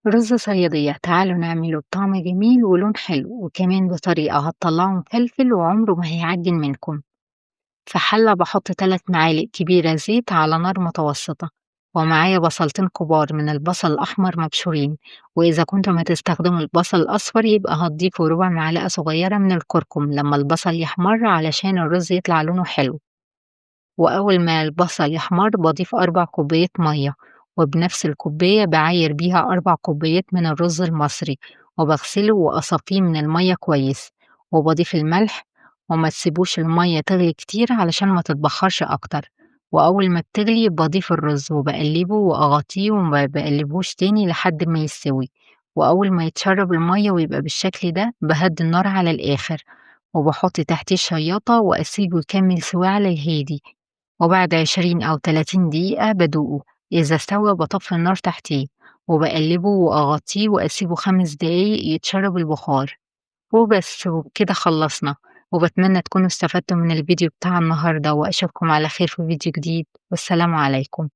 رز صيادية تعالوا نعمله بطعم جميل ولون حلو وكمان بطريقة هتطلعه مفلفل وعمره ما هيعجن منكم. في حلة بحط 3 معالق كبيرة زيت على نار متوسطة، ومعايا بصلتين كبار من البصل الأحمر مبشورين، وإذا كنتم هتستخدموا البصل الأصفر يبقى هتضيفوا ربع معلقة صغيرة من الكركم لما البصل يحمر علشان الرز يطلع لونه حلو. وأول ما البصل يحمر باضيف 4 كوبايات مَيّة، وبنفس الكوباية باعاير بيها 4 كوبايات من الرز المصري، وباغسله وأصفيه من المَيّة كويس، وباضيف الملح، وما تسيبوش المَيّة تغلي كتير علشان ما تتبخرش أكتر، وأول ما بتغلي باضيف الرز وباقلبه وأغطيه وما باقلبوش تاني لحد ما يستوي، وأول ما يتشرب المَيّة ويبقى بالشكل ده باهدّي النار على الآخر، وباحط تحتيه الشياطة وأسيبه يكمل سواه على الهادي. وبعد 20 أو 30 دقيقة بادوقه، إذا استوى باطفّي النار تحتيه، وباقلّبه وأغطّيه وأسيبه 5 دقايق يتشرب البخار، وبس وبكده خلّصنا، وباتمنى تكونوا استفدتوا من الفيديو بتاع النهارده، وأشوفكم على خير في فيديو جديد، والسلام عليكم.